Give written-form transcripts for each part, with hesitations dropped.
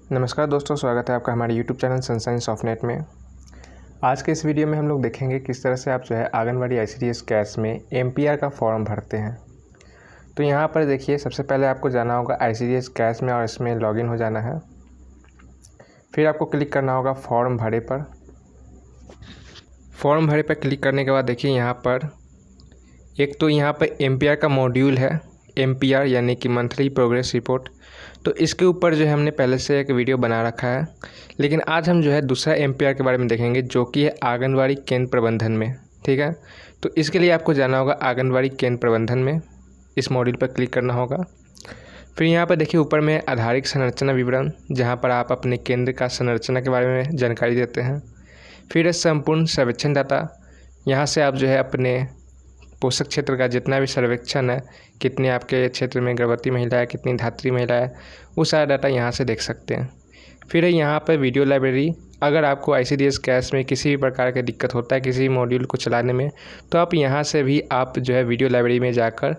नमस्कार दोस्तों, स्वागत है आपका हमारे YouTube चैनल सनशाइन सॉफ्टनेट में। आज के इस वीडियो में हम लोग देखेंगे किस तरह से आप आंगनवाड़ी ICDS कैश में MPR का फॉर्म भरते हैं। तो यहाँ पर देखिए, सबसे पहले आपको जाना होगा ICDS कैश में और इसमें लॉगिन हो जाना है। फिर आपको क्लिक करना होगा फॉर्म भरे पर। फॉर्म भरे पर क्लिक करने के बाद देखिए यहाँ पर एक तो यहाँ पर MPR का मॉड्यूल है, MPR यानी कि मंथली प्रोग्रेस रिपोर्ट। तो इसके ऊपर हमने पहले से एक वीडियो बना रखा है, लेकिन आज हम दूसरा MPR के बारे में देखेंगे जो कि है आंगनवाड़ी केंद्र प्रबंधन में। ठीक है, तो इसके लिए आपको जाना होगा आंगनवाड़ी केंद्र प्रबंधन में, इस मॉड्यूल पर क्लिक करना होगा। फिर यहाँ पर देखिए ऊपर में आधारिक संरचना विवरण, जहाँ पर आप अपने केंद्र का संरचना के बारे में जानकारी देते हैं। फिर संपूर्ण सर्वेक्षण डाटा, यहाँ से आप अपने पोषक क्षेत्र का जितना भी सर्वेक्षण है, कितनी आपके क्षेत्र में गर्भवती महिला है, कितनी धात्री महिला है, वो सारा डाटा यहाँ से देख सकते हैं। फिर है यहाँ पर वीडियो लाइब्रेरी। अगर आपको ICDS कैश में किसी भी प्रकार की दिक्कत होता है किसी मॉड्यूल को चलाने में, तो आप यहाँ से भी आप वीडियो लाइब्रेरी में जाकर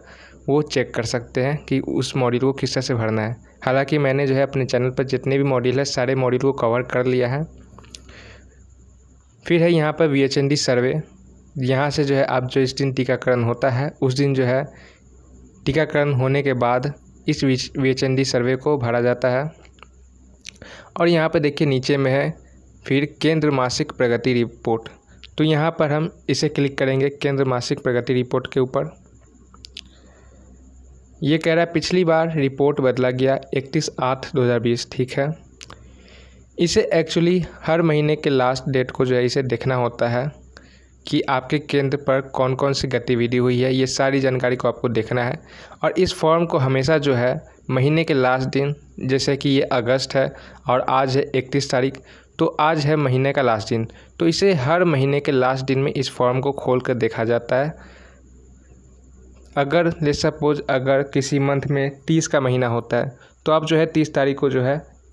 वो चेक कर सकते हैं कि उस मॉड्यूल को किस तरह से भरना है। हालाँकि मैंने अपने चैनल पर जितने भी मॉड्यूल है सारे मॉड्यूल को कवर कर लिया है। फिर है यहाँ पर VHND सर्वे। यहाँ से आप इस दिन टीकाकरण होता है, उस दिन टीकाकरण होने के बाद इस VHND सर्वे को भरा जाता है। और यहाँ पर देखिए नीचे में है फिर केंद्र मासिक प्रगति रिपोर्ट। तो यहाँ पर हम इसे क्लिक करेंगे केंद्र मासिक प्रगति रिपोर्ट के ऊपर। ये कह रहा है पिछली बार रिपोर्ट बदला गया 31/8/2020। ठीक है, इसे एक्चुअली हर महीने के लास्ट डेट को इसे देखना होता है कि आपके केंद्र पर कौन कौन सी गतिविधि हुई है। ये सारी जानकारी को आपको देखना है। और इस फॉर्म को हमेशा महीने के लास्ट दिन, जैसे कि ये अगस्त है और आज है 31 तारीख, तो आज है महीने का लास्ट दिन, तो इसे हर महीने के लास्ट दिन में इस फॉर्म को खोल कर देखा जाता है। अगर ले सपोज अगर किसी मंथ में 30 का महीना होता है, तो आप 30 तारीख को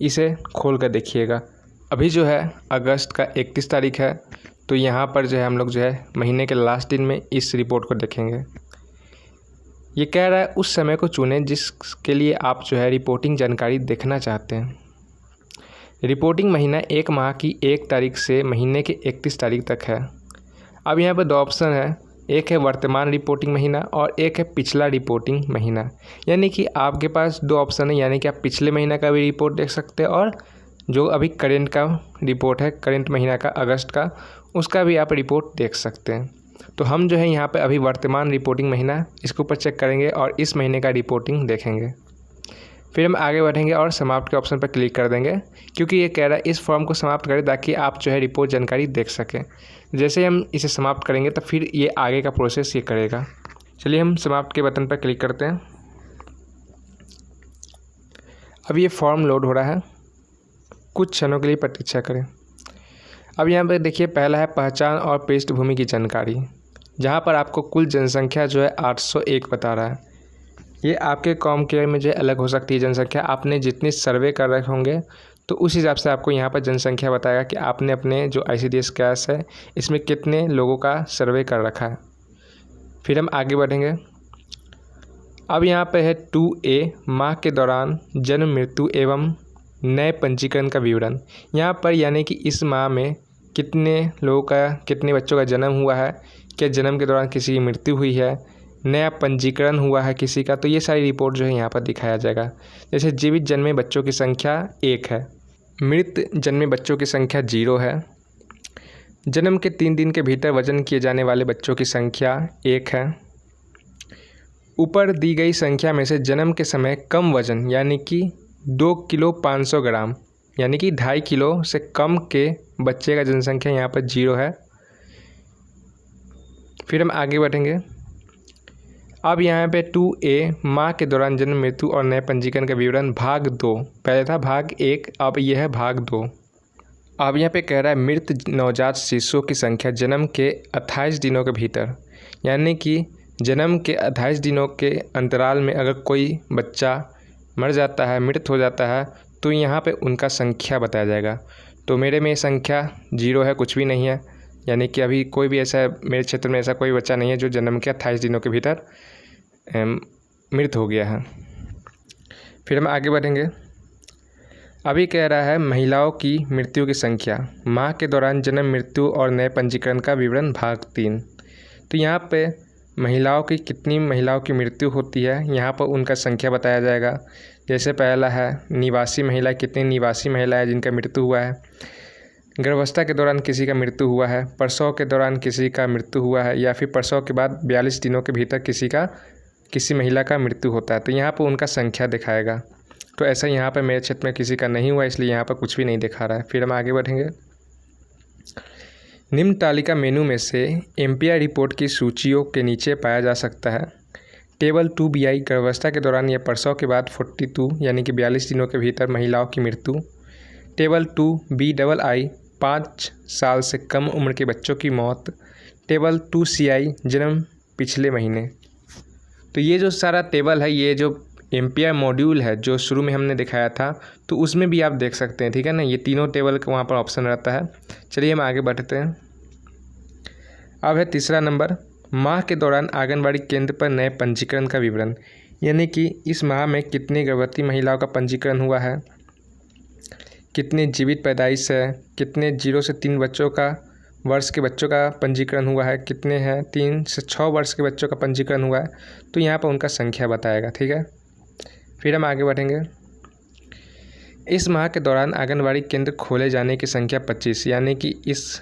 इसे खोल कर देखिएगा। अभी अगस्त का 31 तारीख है, तो यहाँ पर हम लोग महीने के लास्ट दिन में इस रिपोर्ट को देखेंगे। ये कह रहा है उस समय को चुनें जिसके लिए आप रिपोर्टिंग जानकारी देखना चाहते हैं। रिपोर्टिंग महीना एक माह की 1 तारीख से महीने के 31 तारीख तक है। अब यहाँ पर 2 ऑप्शन है, एक है वर्तमान रिपोर्टिंग महीना और एक है पिछला रिपोर्टिंग महीना। यानी कि आपके पास 2 ऑप्शन है, यानी कि आप पिछले महीना का भी रिपोर्ट देख सकते हैं और जो अभी करेंट का रिपोर्ट है, करेंट महीना का अगस्त का, उसका भी आप रिपोर्ट देख सकते हैं। तो हम यहाँ पे अभी वर्तमान रिपोर्टिंग महीना इसके ऊपर चेक करेंगे और इस महीने का रिपोर्टिंग देखेंगे। फिर हम आगे बढ़ेंगे और समाप्त के ऑप्शन पर क्लिक कर देंगे, क्योंकि ये कह रहा है इस फॉर्म को समाप्त करें ताकि आप रिपोर्ट जानकारी देख सकें। जैसे हम इसे समाप्त करेंगे तो फिर ये आगे का प्रोसेस ये करेगा। चलिए हम समाप्त के बटन पर क्लिक करते हैं। अब ये फॉर्म लोड हो रहा है, कुछ क्षणों के लिए प्रतीक्षा करें। अब यहाँ पर देखिए पहला है पहचान और पृष्ठभूमि की जानकारी, जहाँ पर आपको कुल जनसंख्या 801 बता रहा है। ये आपके कॉम केयर में अलग हो सकती है जनसंख्या। आपने जितनी सर्वे कर रखे होंगे तो उस हिसाब से आपको यहाँ पर जनसंख्या बताएगा कि आपने अपने जो ICDS कैश है इसमें कितने लोगों का सर्वे कर रखा है। फिर हम आगे बढ़ेंगे। अब यहाँ पर है 2A माह के दौरान जन्म मृत्यु एवं नए पंजीकरण का विवरण। यहाँ पर यानी कि इस माह में कितने लोगों का, कितने बच्चों का जन्म हुआ है, क्या जन्म के दौरान किसी की मृत्यु हुई है, नया पंजीकरण हुआ है किसी का, तो ये सारी रिपोर्ट यहाँ पर दिखाया जाएगा। जैसे जीवित जन्मे बच्चों की संख्या 1 है, मृत जन्मे बच्चों की संख्या 0 है, जन्म के 3 दिन के भीतर वजन किए जाने वाले बच्चों की संख्या 1 है। ऊपर दी गई संख्या में से जन्म के समय कम वजन यानी कि 2 किलो 500 ग्राम यानी कि 2.5 किलो से कम के बच्चे का जनसंख्या यहाँ पर 0 है। फिर हम आगे बढ़ेंगे। अब यहाँ पे 2A माह के दौरान जन्म मृत्यु और नए पंजीकरण का विवरण भाग 2, पहले था भाग 1, अब यह है भाग 2। अब यहाँ पे कह रहा है मृत नवजात शिशुओं की संख्या जन्म के 28 दिनों के भीतर, यानी कि जन्म के 28 दिनों के अंतराल में अगर कोई बच्चा मर जाता है, मृत हो जाता है, तो यहाँ पे उनका संख्या बताया जाएगा। तो मेरे में संख्या 0 है, कुछ भी नहीं है, यानी कि अभी कोई भी ऐसा मेरे क्षेत्र में ऐसा कोई बच्चा नहीं है जो जन्म के 28 दिनों के भीतर मृत हो गया है। फिर हम आगे बढ़ेंगे। अभी कह रहा है महिलाओं की मृत्यु की संख्या, माह के दौरान जन्म, मृत्यु और नए पंजीकरण का विवरण भाग 3। तो यहाँ पे महिलाओं की कितनी महिलाओं की मृत्यु होती है, यहाँ पर उनका संख्या बताया जाएगा। जैसे पहला है निवासी महिला, कितनी निवासी महिला है जिनका मृत्यु हुआ है। गर्भावस्था के दौरान किसी का मृत्यु हुआ है, प्रसव के दौरान किसी का मृत्यु हुआ है, या फिर प्रसव के बाद 42 दिनों के भीतर किसी महिला का मृत्यु होता है, तो यहाँ पर उनका संख्या दिखाएगा। तो ऐसा यहाँ पर मेरे क्षेत्र में किसी का नहीं हुआ, इसलिए यहाँ पर कुछ भी नहीं दिखा रहा है। फिर हम आगे बढ़ेंगे। निम्न तालिका मेनू में से एमपीआई रिपोर्ट की सूचियों के नीचे पाया जा सकता है। टेबल 2BI गर्भावस्था के दौरान या प्रसव के बाद 42 यानी कि 42 दिनों के भीतर महिलाओं की मृत्यु। टेबल 2BII 5 साल से कम उम्र के बच्चों की मौत। टेबल 2CI जन्म पिछले महीने। तो ये जो सारा टेबल है, ये जो एमपीआई मॉड्यूल है जो शुरू में हमने दिखाया था, तो उसमें भी आप देख सकते हैं, ठीक है ना। ये तीनों टेबल का वहाँ पर ऑप्शन रहता है। चलिए हम आगे बढ़ते हैं। अब है तीसरा नंबर, माह के दौरान आंगनबाड़ी केंद्र पर नए पंजीकरण का विवरण, यानी कि इस माह में कितनी गर्भवती महिलाओं का पंजीकरण हुआ है, कितने जीवित पैदाइश है, कितने 0 से 3 वर्ष के बच्चों का पंजीकरण हुआ है, कितने हैं 3 से 6 वर्ष के बच्चों का पंजीकरण हुआ है। तो यहाँ पर उनका संख्या बताएगा, ठीक है। फिर हम आगे बढ़ेंगे। इस माह के दौरान आंगनबाड़ी केंद्र खोले जाने की संख्या 25, यानी कि इस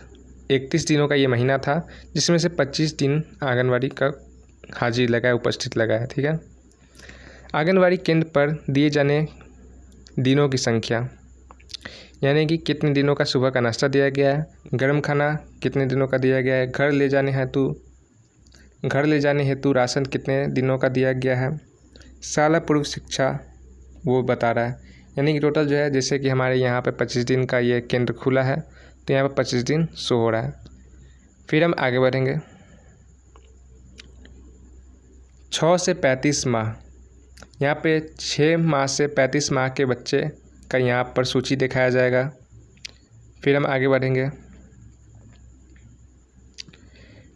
31 दिनों का ये महीना था जिसमें से 25 दिन आंगनबाड़ी का हाजिर लगा है, उपस्थित लगा है, ठीक है। आंगनबाड़ी केंद्र पर दिए जाने दिनों की संख्या, यानी कि कितने दिनों का सुबह का नाश्ता दिया गया है, गर्म खाना कितने दिनों का दिया गया है, घर ले जाने हेतु राशन कितने दिनों का दिया गया है, साल पूर्व शिक्षा वो बता रहा है। यानी कि टोटल जो है, जैसे कि हमारे यहाँ पे 25 दिन का ये केंद्र खुला है, तो यहाँ पे 25 दिन शो हो रहा है। फिर हम आगे बढ़ेंगे। 6 से 35 माह, यहाँ पे 6 माह से 35 माह के बच्चे का यहाँ पर सूची दिखाया जाएगा। फिर हम आगे बढ़ेंगे।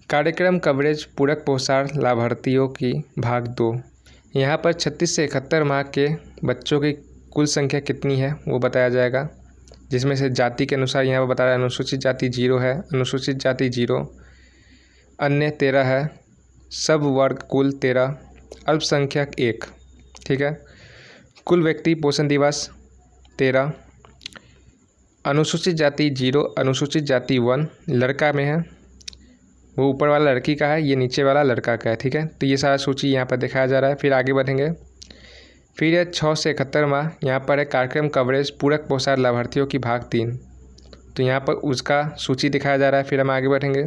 कार्यक्रम कवरेज पूरक पोषण लाभार्थियों की भाग 2, यहाँ पर 36 से 71 माह के बच्चों की कुल संख्या कितनी है वो बताया जाएगा, जिसमें से जाति के अनुसार यहाँ पर बता रहा है अनुसूचित जाति 0 है, अनुसूचित जाति 0, अन्य 13 है, सब वर्ग कुल 13, अल्पसंख्यक 1, ठीक है। कुल व्यक्ति पोषण दिवस 13, अनुसूचित जाति 0, अनुसूचित जाति 1 लड़का में है, वो ऊपर वाला लड़की का है, ये नीचे वाला लड़का का है, ठीक है। तो ये सारा सूची यहाँ पर दिखाया जा रहा है। फिर आगे बढ़ेंगे। फिर है 6 से 71 माह, यहाँ पर है कार्यक्रम कवरेज पूरक पोषण लाभार्थियों की भाग 3, तो यहाँ पर उसका सूची दिखाया जा रहा है। फिर हम आगे बढ़ेंगे।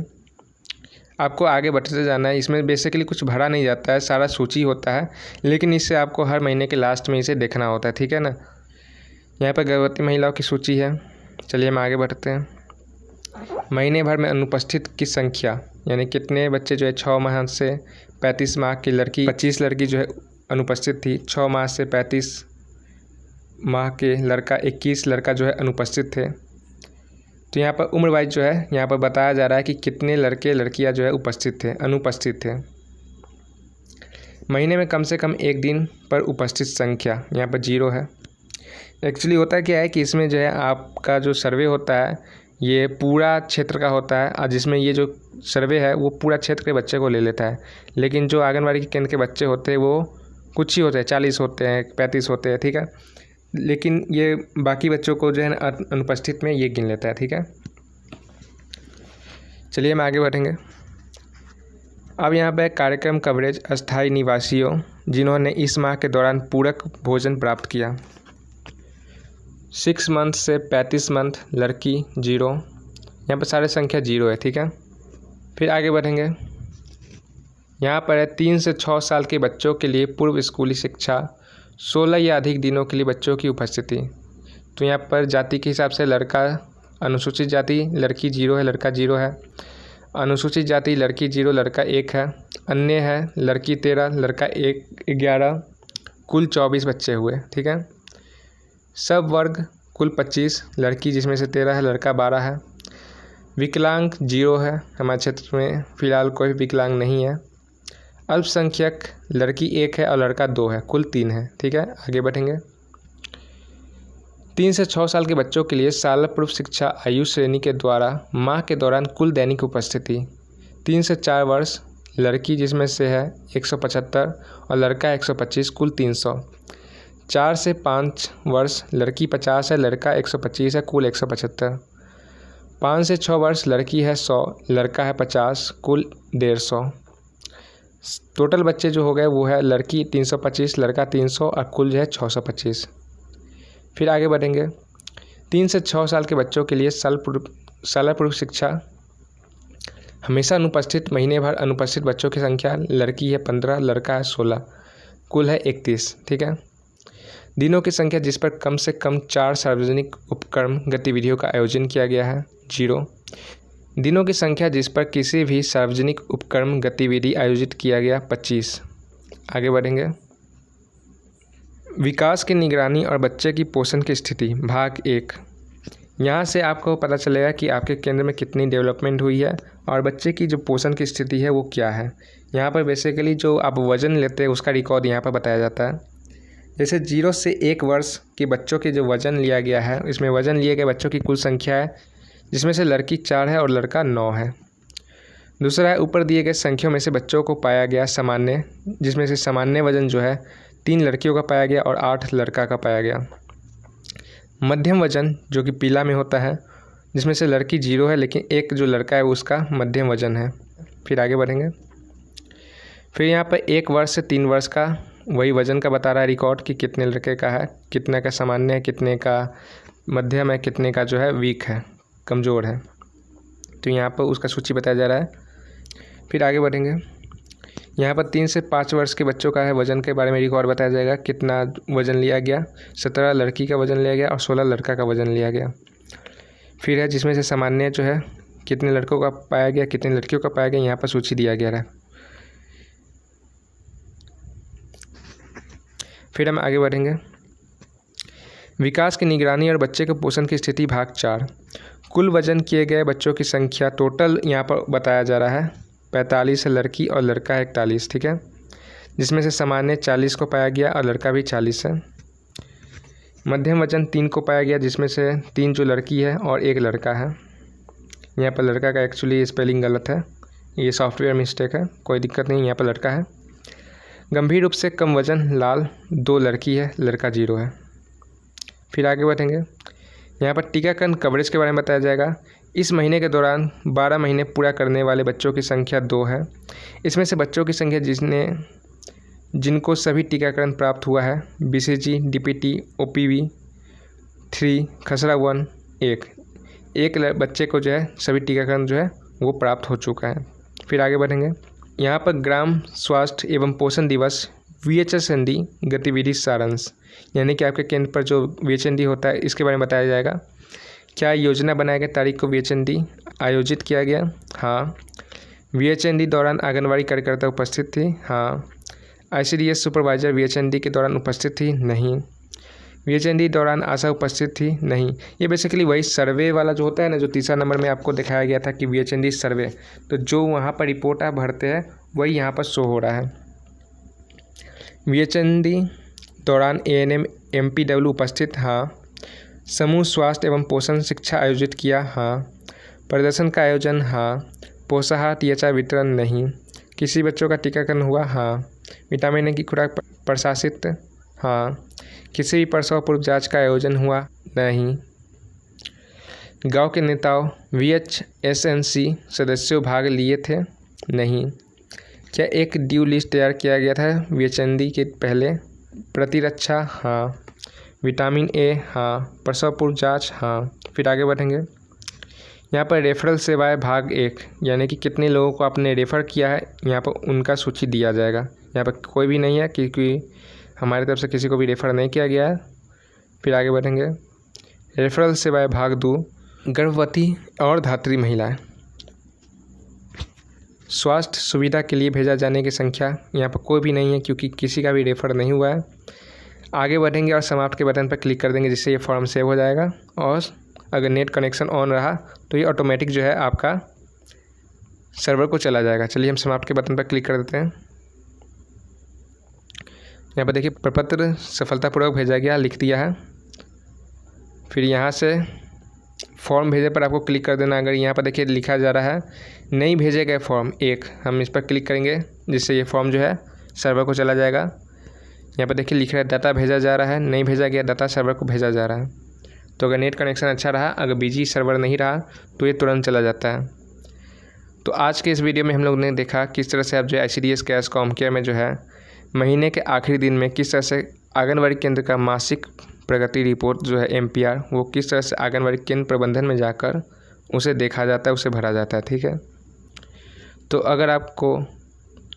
आपको आगे बढ़ते जाना है, इसमें बेसिकली कुछ भरा नहीं जाता है, सारा सूची होता है, लेकिन इससे आपको हर महीने के लास्ट में इसे देखना होता है, ठीक है ना। यहाँ पर गर्भवती महिलाओं की सूची है। चलिए हम आगे बढ़ते हैं। महीने भर में अनुपस्थित की संख्या, यानी कितने बच्चे जो है 6 माह से 35 माह की लड़की 25 लड़की जो है अनुपस्थित थी, 6 माह से 35 माह के लड़का 21 लड़का जो है अनुपस्थित थे। तो यहाँ पर उम्र वाइज जो है यहाँ पर बताया जा रहा है कि कितने लड़के लड़कियाँ जो है अनुपस्थित थे। महीने में कम से कम एक दिन पर उपस्थित संख्या यहाँ पर 0 है। एक्चुअली होता क्या है कि इसमें जो है आपका जो सर्वे होता है ये पूरा क्षेत्र का होता है, और जिसमें ये जो सर्वे है वो पूरा क्षेत्र के बच्चे को ले लेता है, लेकिन जो आंगनबाड़ी केंद्र के बच्चे होते हैं वो कुछ ही होते हैं, 40 होते हैं, 35 होते हैं, ठीक है। लेकिन ये बाकी बच्चों को जो है अनुपस्थित में ये गिन लेता है, ठीक है। चलिए हम आगे बढ़ेंगे। अब यहाँ पे कार्यक्रम कवरेज अस्थायी निवासियों जिन्होंने इस माह के दौरान पूरक भोजन प्राप्त किया। 6 मंथ से 35 मंथ लड़की 0, यहाँ पर सारे संख्या 0 है, ठीक है। फिर आगे बढ़ेंगे। यहाँ पर है 3 से 6 साल के बच्चों के लिए पूर्व स्कूली शिक्षा, 16 या अधिक दिनों के लिए बच्चों की उपस्थिति। तो यहाँ पर जाति के हिसाब से लड़का, अनुसूचित जाति लड़की 0 है, लड़का 0 है, अनुसूचित जाति लड़की 0, लड़का 1 है, अन्य है लड़की 13, लड़का 11, कुल 24 बच्चे हुए, ठीक है। सब वर्ग कुल 25, लड़की जिसमें से 13 है, लड़का 12 है, विकलांग 0 है, हमारे क्षेत्र में फ़िलहाल कोई विकलांग नहीं है, अल्पसंख्यक लड़की 1 है और लड़का 2 है, कुल 3 है, ठीक है। आगे बढ़ेंगे। 3 से 6 साल के बच्चों के लिए शाला पूर्व शिक्षा आयु श्रेणी के द्वारा माह के दौरान कुल दैनिक उपस्थिति 3 से 4 वर्ष लड़की जिसमें से है 175 और लड़का 125, कुल 300। 4 से 5 वर्ष लड़की 50 है, लड़का 125 है, कुल 175। 5 से 6 वर्ष लड़की है 100, लड़का है 50, कुल 150। टोटल बच्चे जो हो गए वो है लड़की 325, लड़का 300 और कुल जो है 625। फिर आगे बढ़ेंगे। 3 से 6 साल के बच्चों के लिए शाला पूर्व शिक्षा हमेशा अनुपस्थित महीने भर अनुपस्थित बच्चों की संख्या लड़की है 15, लड़का है 16, कुल है 31। ठीक है। दिनों की संख्या जिस पर कम से कम 4 सार्वजनिक उपक्रम गतिविधियों का आयोजन किया गया है 0। दिनों की संख्या जिस पर किसी भी सार्वजनिक उपक्रम गतिविधि आयोजित किया गया 25। आगे बढ़ेंगे। विकास की निगरानी और बच्चे की पोषण की स्थिति भाग 1। यहाँ से आपको पता चलेगा कि आपके केंद्र में कितनी डेवलपमेंट हुई है और बच्चे की जो पोषण की स्थिति है वो क्या है। यहाँ पर बेसिकली जो आप वज़न लेते हैं उसका रिकॉर्ड यहाँ पर बताया जाता है। जैसे 0 से 1 वर्ष के बच्चों के जो वज़न लिया गया है, इसमें वज़न लिए गए बच्चों की कुल संख्या है जिसमें से लड़की 4 है और लड़का 9 है। दूसरा है ऊपर दिए गए संख्याओं में से बच्चों को पाया गया सामान्य, जिसमें से सामान्य वज़न जो है 3 लड़कियों का पाया गया और 8 लड़का का पाया गया। मध्यम वज़न जो कि पीला में होता है, जिसमें से लड़की 0 है लेकिन एक जो लड़का है उसका मध्यम वज़न है। फिर आगे बढ़ेंगे। फिर यहाँ पर 1 वर्ष से 3 वर्ष का वही वज़न का बता रहा है रिकॉर्ड कि कितने लड़के का है, कितने का सामान्य है, कितने का मध्यम है, कितने का जो है वीक है, कमज़ोर है। तो यहाँ पर उसका सूची बताया जा रहा है। फिर आगे बढ़ेंगे। यहाँ पर 3 से 5 वर्ष के बच्चों का है वज़न के बारे में रिकॉर्ड बताया जाएगा, कितना वज़न लिया गया। 17 लड़की का वज़न लिया गया और 16 लड़का का वज़न लिया गया। फिर है जिसमें से सामान्य जो है कितने लड़कों का पाया गया, कितने लड़कियों का पाया गया, यहाँ पर सूची दिया गया है। फिर हम आगे बढ़ेंगे। विकास की निगरानी और बच्चे के पोषण की स्थिति भाग 4। कुल वज़न किए गए बच्चों की संख्या टोटल यहाँ पर बताया जा रहा है 45 है लड़की और लड़का है 41। ठीक है। जिसमें से सामान्य 40 को पाया गया और लड़का भी 40 है। मध्यम वज़न 3 को पाया गया जिसमें से 3 जो लड़की है और 1 लड़का है। यहाँ पर लड़का का एक्चुअली स्पेलिंग गलत है, ये सॉफ्टवेयर मिस्टेक है, कोई दिक्कत नहीं, यहाँ पर लड़का है। गंभीर रूप से कम वज़न लाल 2 लड़की है, लड़का 0 है। फिर आगे बढ़ेंगे। यहाँ पर टीकाकरण कवरेज के बारे में बताया जाएगा। इस महीने के दौरान 12 महीने पूरा करने वाले बच्चों की संख्या 2 है। इसमें से बच्चों की संख्या जिनको सभी टीकाकरण प्राप्त हुआ है BCG, DPT, OPV 3, खसरा 1 एक बच्चे को जो है सभी टीकाकरण जो है वो प्राप्त हो चुका है। फिर आगे बढ़ेंगे। यहाँ पर ग्राम स्वास्थ्य एवं पोषण दिवस VHSND गतिविधि सारांश, यानी कि आपके केंद्र पर जो VHND होता है इसके बारे में बताया जाएगा। क्या योजना बनाए गए तारीख को VHND आयोजित किया गया? हाँ। VHND दौरान आंगनवाड़ी कार्यकर्ता उपस्थित थी? हाँ। ICDS सुपरवाइजर VHND के दौरान उपस्थित थी? नहीं। VHND दौरान आशा उपस्थित थी? नहीं। ये बेसिकली वही सर्वे वाला जो होता है ना, जो तीसरा नंबर में आपको दिखाया गया था कि VHND सर्वे, तो जो वहाँ पर रिपोर्ट आप भरते हैं वही यहाँ पर शो हो रहा है। VHND दौरान ANM MPW उपस्थित? हाँ। समूह स्वास्थ्य एवं पोषण शिक्षा आयोजित किया? हाँ। प्रदर्शन का आयोजन? हाँ। पोषाहार THR वितरण? नहीं। किसी बच्चों का टीकाकरण हुआ? हाँ। विटामिन ए की खुराक प्रशासित? हाँ। किसी भी प्रसव पूर्व जांच का आयोजन हुआ? नहीं। गांव के नेताओं VHSNC सदस्यों भाग लिए थे? नहीं। क्या एक ड्यू लिस्ट तैयार किया गया था VHND के पहले? प्रतिरक्षा? हाँ। Vitamin A? हाँ। प्रसव पूर्व जाँच? हाँ। फिर आगे बढ़ेंगे। यहाँ पर रेफरल सेवाएं भाग 1, यानी कि कितने लोगों को आपने रेफ़र किया है, यहाँ पर उनका सूची दिया जाएगा। यहाँ पर कोई भी नहीं है क्योंकि हमारी तरफ से किसी को भी रेफ़र नहीं किया गया है। फिर आगे बढ़ेंगे। रेफरल सेवाएं भाग 2, गर्भवती और धात्री महिलाएं। स्वास्थ्य सुविधा के लिए भेजा जाने की संख्या यहाँ पर कोई भी नहीं है क्योंकि किसी का भी रेफ़र नहीं हुआ है। आगे बढ़ेंगे और समाप्त के बटन पर क्लिक कर देंगे जिससे ये फॉर्म सेव हो जाएगा। और अगर नेट कनेक्शन ऑन रहा तो ये ऑटोमेटिक जो है आपका सर्वर को चला जाएगा। चलिए हम समाप्त के बटन पर क्लिक कर देते हैं। यहाँ पर देखिए प्रपत्र सफलतापूर्वक भेजा गया, लिख दिया है। फिर यहाँ से फॉर्म भेजे पर आपको क्लिक कर देना। अगर यहाँ पर देखिए लिखा जा रहा है नहीं भेजे गए फॉर्म 1, हम इस पर क्लिक करेंगे जिससे ये फॉर्म जो है सर्वर को चला जाएगा। यहाँ पर देखिए लिख रहा है डाटा भेजा जा रहा है, नहीं भेजा गया, डाटा सर्वर को भेजा जा रहा है। तो अगर नेट कनेक्शन अच्छा रहा, अगर बिजी सर्वर नहीं रहा तो ये तुरंत चला जाता है। तो आज के इस वीडियो में हम लोग ने देखा किस तरह से आप जो है ICDS कैश कॉम केयर में जो है महीने के आखिरी दिन में किस तरह से आंगनबाड़ी केंद्र का मासिक प्रगति रिपोर्ट जो है MPR वो किस तरह से आंगनबाड़ी केंद्र प्रबंधन में जाकर उसे देखा जाता है, उसे भरा जाता है। ठीक है, तो अगर आपको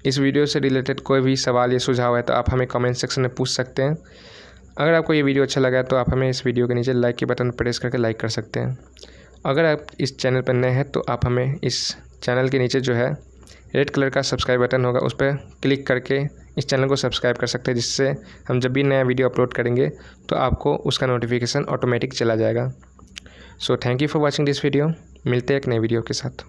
इस वीडियो से रिलेटेड कोई भी सवाल या सुझाव है तो आप हमें कमेंट सेक्शन में पूछ सकते हैं। अगर आपको ये वीडियो अच्छा लगा तो आप हमें इस वीडियो के नीचे लाइक के बटन प्रेस करके लाइक कर सकते हैं। अगर आप इस चैनल पर नए हैं तो आप हमें इस चैनल के नीचे जो है रेड कलर का सब्सक्राइब बटन होगा, उस पर क्लिक करके इस चैनल को सब्सक्राइब कर सकते हैं, जिससे हम जब भी नया वीडियो अपलोड करेंगे तो आपको उसका नोटिफिकेशन ऑटोमेटिक चला जाएगा। So thank you for watching this video. मिलते हैं एक नए वीडियो के साथ।